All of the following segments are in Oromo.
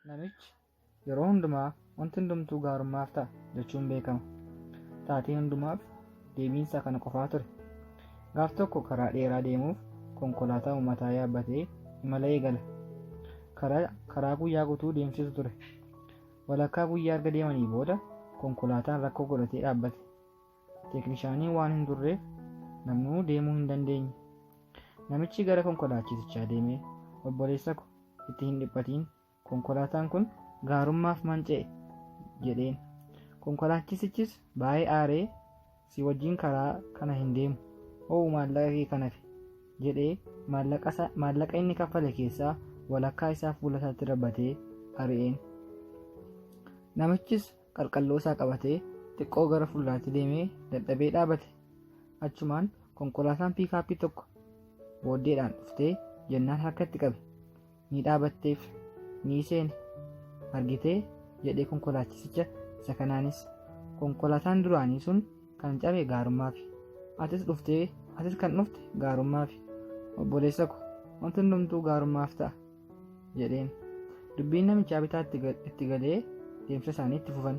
Namichi yeroo hundumaa wanti hundumtuu gaarummaaf ta'a jechuun beekama. Taatee hundumaaf deebiinsa kana qofaa ture. Gaaf tokko karaa dheeraa deemuuf konkolaataa uummataa yaabbatee imala eegala. Karaa guyyaa guutuu deemsisu ture. Walakkaa guyyaa erga deemanii booda konkolaataan rakkoo godhatee dhaabbate. Teeknishaaniin waan hin turreef namnuu deemuu hin dandeenye. Namichi gara konkolaachisichaa deemee, obboleessa ko itti hin dhiphatiin, konkolaataan kun gaarummaaf manca'e jedheen. Konkolaachisichis baay'ee aaree, si wajjin karaa kana hin deemu, ho'u maallaqa kee kanafi jedhee maallaqa inni kaffale keessaa walakkaa isaa fuula isaatti darbatee ari'een. Namichis qalqalloo isaa qabatee xiqqoo gara fuulduraatti deemee dadhabee dhaabate. Achumaan konkolaataan piikaappii tokko booddeedhaan dhuftee jennaan harkatti qabe. Ni dhaabatteef, ni seene, argitee jedhee konkolaachisicha isa kanaanis. Konkolaataan duraanii sun kan cabe gaarummaafi. Atis kan dhufte gaarummaafi. Obboleessa ko wanti hundumtuu gaarummaaf ta'a jedheen. Dubbiin namichaa bitaa itti galee deemsa isaanii itti fufan.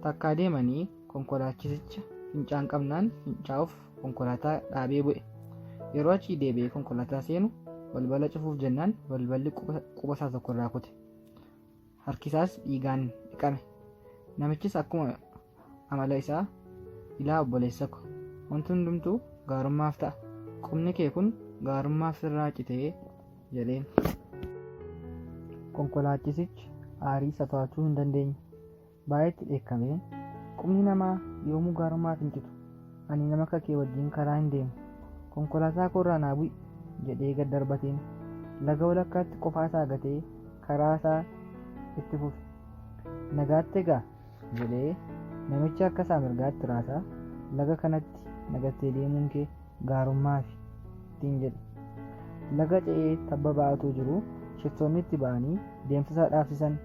Takkaa deemanii konkolaachisicha fincaan qabnaan fincaa'uuf konkolaataa dhaabee bu'e. Yeroo achii deebi'ee konkolaataa seenu balbala cufuuf jennaan balballi quba isaa tokko irraa kute. Harkisaas dhiigaan dhiqame. Namichis akkuma amala isaa, ilaa obboleessa ko wanti hundumtuu gaarummaaf ta'a. Qubni kee kun gaarummaaf sirraa citee jedheen. Konkolaachisichi aarii isa to'achuu hin dandeenye. Baay'eetti dheekkamee, qubni namaa yoomuu gaarummaaf hin citu. Ani nama akka kee wajjin karaa hin deemu. Konkolaataa koorraa naa bu'i jedhee gad darbateen. Laga walakkaatti qofaa isaa gatee karaa isaa itti fufe. Nagaatti egaa jedhee namicha akka isaa mirgaatti raasaa, laga kanatti nagattee deemuun kee gaarummaafi ittiin jedhe. Laga ce'ee tabba ba'atuu jiru shiftoonni itti ba'anii deemsa isaa dhaabsisan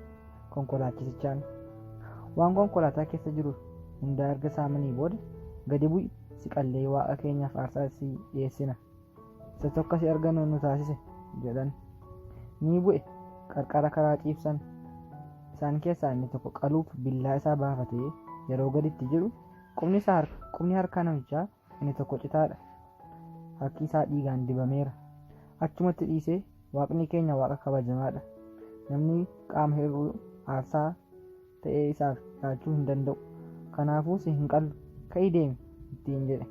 konkolaachisichaan. Waan konkolaataa keessa jiru hundaa erga saamanii booda gadi bu'i siqallee waaqa keenyaaf aarsaa si dhiyeessina. Isa tokko si argannu nu taasise jedhan. Ni bu'e. Qarqara karaa ciibsan. Isaan keessaa inni tokko qaluuf billaa isaa baafatee yeroo gaditti jiru qubni harkaa namichaa inni tokko citaadha. Harki isaa dhiigaan dibameera. Achumatti dhiisee waaqni keenya waaqa kabajamaadha. Namni qaama hir'uu aarsaa ta'ee isaaf dhiyaachuu hin danda'u. Kanaafuu si hin qallu, ka'ii deemi ittiin jedhe.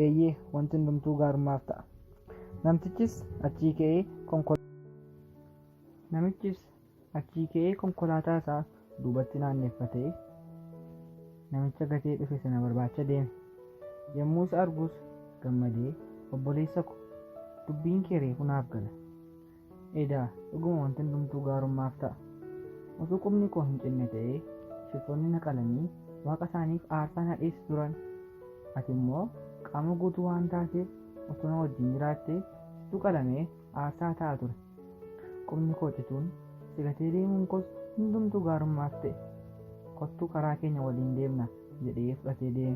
Eeyyee wanti hundumtuu gaarummaaf ta'a. Namichis achii ka'ee konkolaataa isaa duubatti naanneeffatee namicha gatee dhufe sana barbaacha deeme. Yommuu isa argus gammadee, obboleessa ko dubbiin kee reefu naaf gala. Edaa dhuguma wanti hundumtuu gaarummaaf ta'a. Osoo qubni koo hin cinne ta'ee shiftoonni naqalanii waaqa isaaniif aarsaa nadheessu turan. Ati immoo qaama guutuu waan taateef osoo na wajjin jiraattee situ qalamee aarsaa ta'a ture. Qubni koo cituun si gatee deemuun koos hundumtuu gaarummaaf ta'e. Kottuu karaa keenya waliin deemna jedhee fudhatee deeme.